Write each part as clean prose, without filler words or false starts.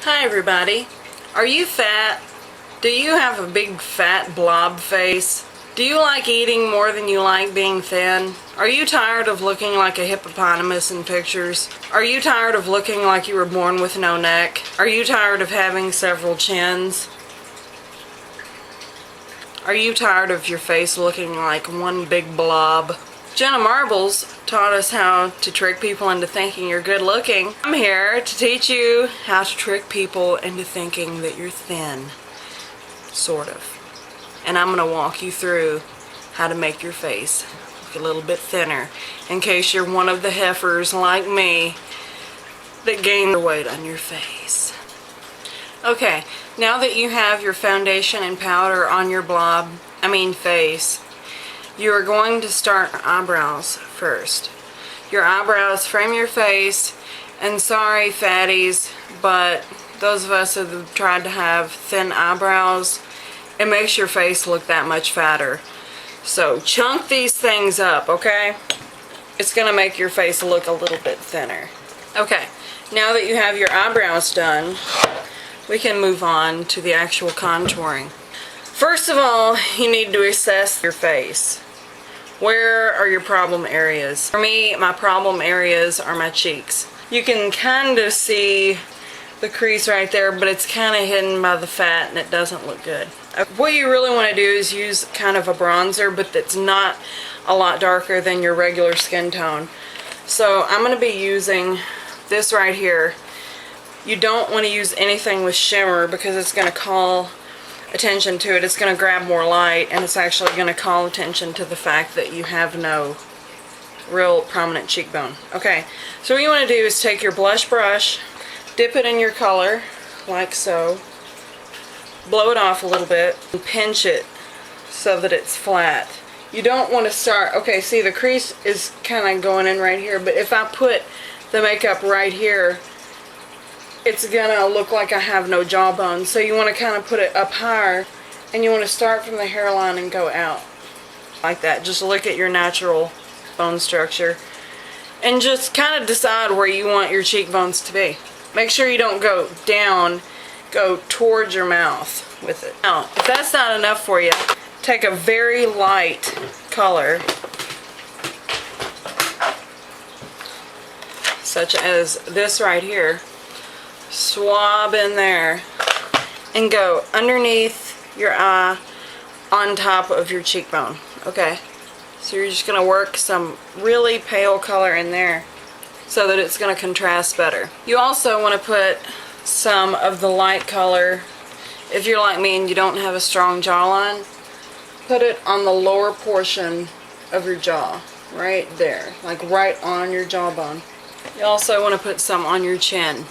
Hi everybody. Are you fat? Do you have a big fat blob face? Do you like eating more than you like being thin? Are you tired of looking like a hippopotamus in pictures? Are you tired of looking like you were born with no neck? Are you tired of having several chins? Are you tired of your face looking like one big blob? Jenna Marbles taught us how to trick people into thinking you're good looking. I'm here to teach you how to trick people into thinking that you're thin. Sort of. And I'm going to walk you through how to make your face look a little bit thinner in case you're one of the heifers like me that gain the weight on your face. Okay, now that you have your foundation and powder on your face, you are going to start eyebrows first. Your eyebrows frame your face, and sorry fatties, but those of us that have tried to have thin eyebrows, it makes your face look that much fatter. So chunk these things up, okay? It's gonna make your face look a little bit thinner. Okay, now that you have your eyebrows done, we can move on to the actual contouring. First of all, you need to assess your face. Where are your problem areas? For me, my problem areas are my cheeks. You can kind of see the crease right there, but it's kind of hidden by the fat and it doesn't look good. What you really want to do is use kind of a bronzer, but that's not a lot darker than your regular skin tone. So I'm going to be using this right here. You don't want to use anything with shimmer because it's going to call attention to it. It's going to grab more light, and it's actually going to call attention to the fact that you have no real prominent cheekbone. Okay, so what you want to do is take your blush brush, dip it in your color like so, blow it off a little bit, and pinch it so that it's flat. You don't want to start, okay, see the crease is kind of going in right here, but if I put the makeup right here, it's gonna look like I have no jawbone. So you want to kind of put it up higher, and you want to start from the hairline and go out like that. Just look at your natural bone structure and just kind of decide where you want your cheekbones to be. Make sure you don't go down, go towards your mouth with it. Now, if that's not enough for you, take a very light color such as this right here, swab in there, and go underneath your eye on top of your cheekbone. Okay, so you're just going to work some really pale color in there so that it's going to contrast better. You also want to put some of the light color, if you're like me and you don't have a strong jawline, put it on the lower portion of your jaw, right there, like right on your jawbone. You also want to put some on your chin.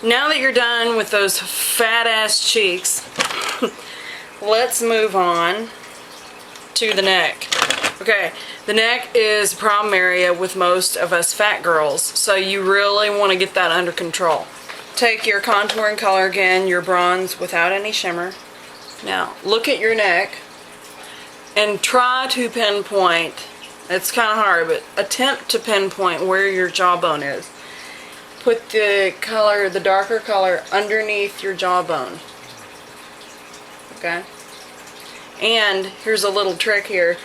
Now that you're done with those fat ass cheeks, let's move on to the neck. Okay, the neck is a problem area with most of us fat girls, so you really want to get that under control. Take your contouring color again, your bronze without any shimmer. Now look at your neck and try to pinpoint, it's kind of hard, but attempt to pinpoint where your jawbone is. Put the color, the darker color, underneath your jawbone. Okay? And here's a little trick here.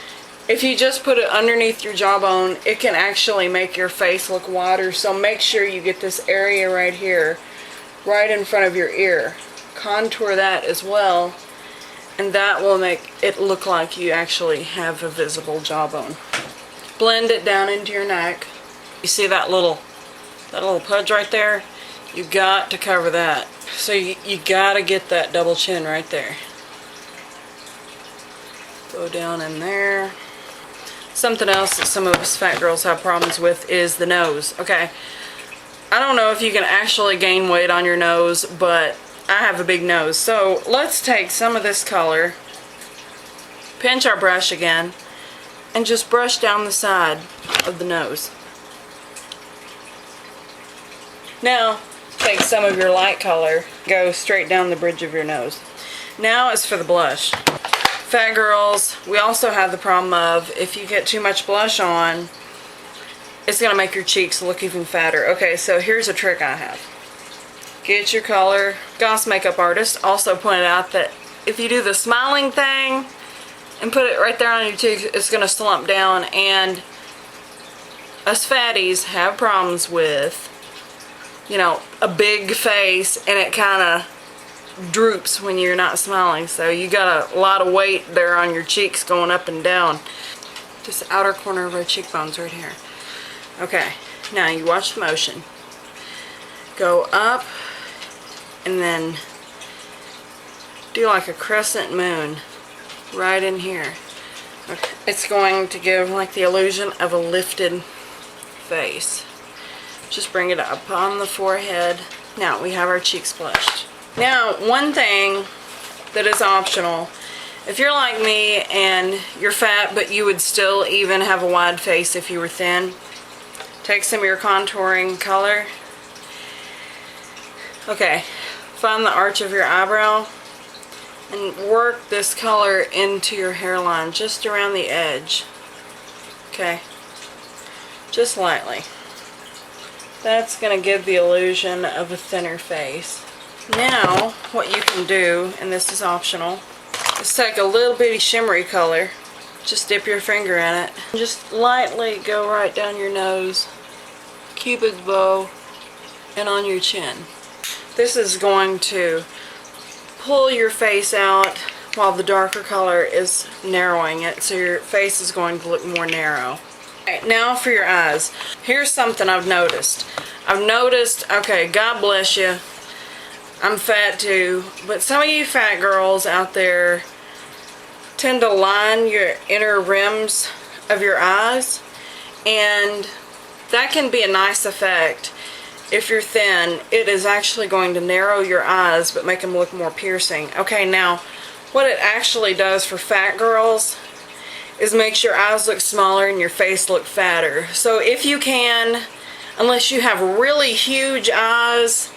If you just put it underneath your jawbone, it can actually make your face look wider. So make sure you get this area right here, right in front of your ear. Contour that as well, and that will make it look like you actually have a visible jawbone. Blend it down into your neck. You see that little pudge right there? You got to cover that. So you got to get that double chin right there. Go down in there. Something else that some of us fat girls have problems with is the nose. Okay, I don't know if you can actually gain weight on your nose, but I have a big nose. So let's take some of this color, pinch our brush again, and just brush down the side of the nose. Now, take some of your light color, go straight down the bridge of your nose. Now is for the blush. Fat girls, we also have the problem of if you get too much blush on, it's going to make your cheeks look even fatter. Okay, so here's a trick I have. get your color. Goss makeup artist also pointed out that if you do the smiling thing and put it right there on your cheeks, it's going to slump down, and us fatties have problems with, you know, a big face and it kind of droops when you're not smiling. So you got a lot of weight there on your cheeks going up and down. This outer corner of our cheekbones right here. Okay, now you watch the motion. Go up and then do like a crescent moon right in here. Okay. It's going to give like the illusion of a lifted face. Just bring it up on the forehead. Now we have our cheeks blushed. Now, one thing that is optional, if you're like me and you're fat but you would still even have a wide face if you were thin, take some of your contouring color. Okay, find the arch of your eyebrow and work this color into your hairline, just around the edge. Okay, just lightly. That's going to give the illusion of a thinner face. Now, what you can do, and this is optional, is take a little bitty shimmery color, just dip your finger in it, and just lightly go right down your nose, cupid's bow, and on your chin. This is going to pull your face out while the darker color is narrowing it, so your face is going to look more narrow. Okay, now for your eyes. Here's something I've noticed. Okay, God bless you, I'm fat too, but some of you fat girls out there tend to line your inner rims of your eyes, and that can be a nice effect. If you're thin, it is actually going to narrow your eyes but make them look more piercing. Okay, now what it actually does for fat girls is makes your eyes look smaller and your face look fatter. So if you can, unless you have really huge eyes,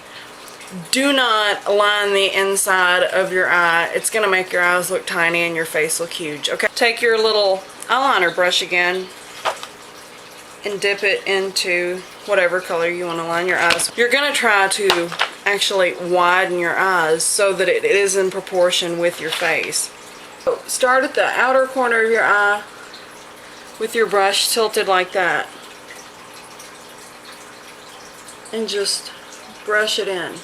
do not line the inside of your eye. It's going to make your eyes look tiny and your face look huge. Okay, take your little eyeliner brush again and dip it into whatever color you want to line your eyes. You're going to try to actually widen your eyes so that it is in proportion with your face. So start at the outer corner of your eye with your brush tilted like that, and just brush it in.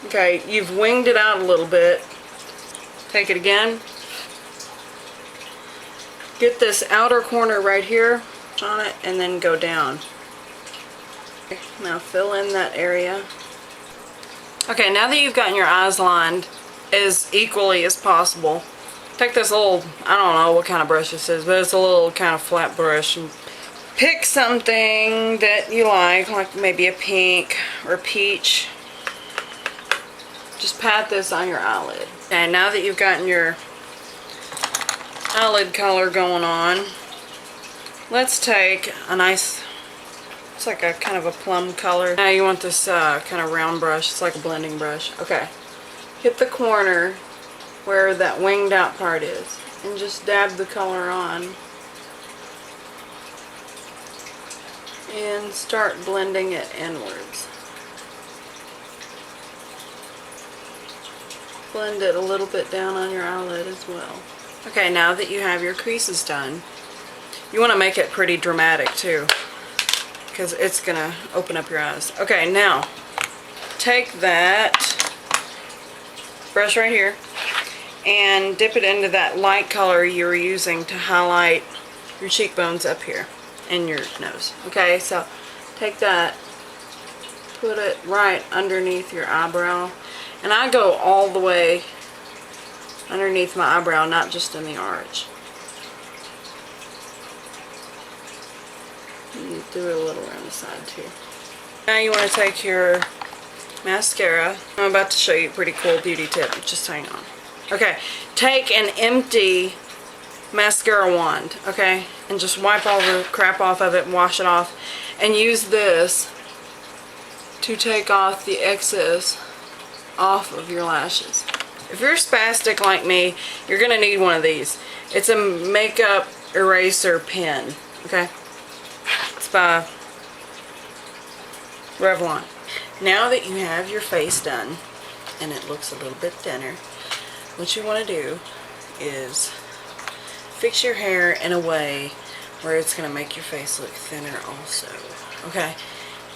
Okay, you've winged it out a little bit. Take it again. Get this outer corner right here on it and then go down. Okay, now fill in that area. Okay, now that you've gotten your eyes lined as equally as possible, take this little, I don't know what kind of brush this is, but it's a little kind of flat brush, and pick something that you like maybe a pink or peach. Just pat this on your eyelid. And now that you've gotten your eyelid color going on, let's take a nice, it's like a kind of a plum color. Now you want this kind of round brush. It's like a blending brush. Okay. Hit the corner where that winged out part is and just dab the color on and start blending it inwards. Blend it a little bit down on your eyelid as well. Okay, now that you have your creases done, you want to make it pretty dramatic too, because it's going to open up your eyes. Okay, now take that brush right here and dip it into that light color you were using to highlight your cheekbones up here and your nose. Okay, so take that, put it right underneath your eyebrow, and I go all the way underneath my eyebrow, not just in the arch. You do it a little around the side too. Now you want to take your mascara. I'm about to show you a pretty cool beauty tip. Just hang on. Okay, take an empty mascara wand, okay, and just wipe all the crap off of it and wash it off, and use this to take off the excess off of your lashes. If you're spastic like me, you're gonna need one of these. It's a makeup eraser pen, okay? It's by Revlon. Now that you have your face done, and it looks a little bit thinner, what you want to do is fix your hair in a way where it's going to make your face look thinner also. Okay?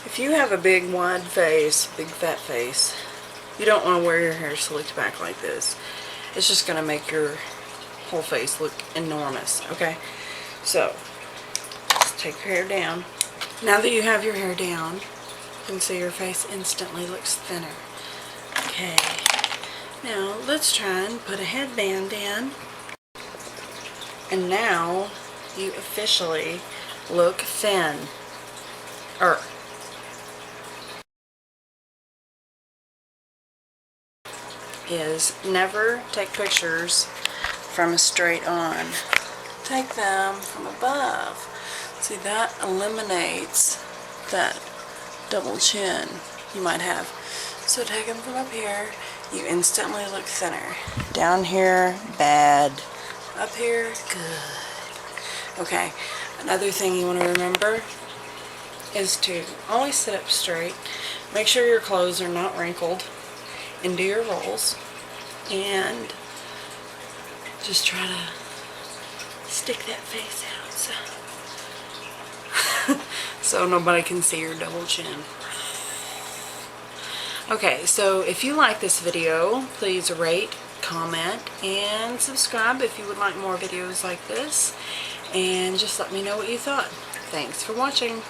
If you have a big wide face, big fat face, you don't want to wear your hair slicked back like this. It's just going to make your whole face look enormous. Okay? So, just take your hair down. Now that you have your hair down, you can see your face instantly looks thinner. Okay. Now, let's try and put a headband in. And now, you officially look thin. Is never take pictures from a straight on. Take them from above. See, that eliminates that double chin you might have. So take them from up here. You instantly look thinner. Down here, bad. Up here, good. Okay, another thing you want to remember is to always sit up straight. Make sure your clothes are not wrinkled. And do your rolls. And just try to stick that face out so nobody can see your double chin. Okay, so if you like this video, please rate, comment, and subscribe if you would like more videos like this. And just let me know what you thought. Thanks for watching.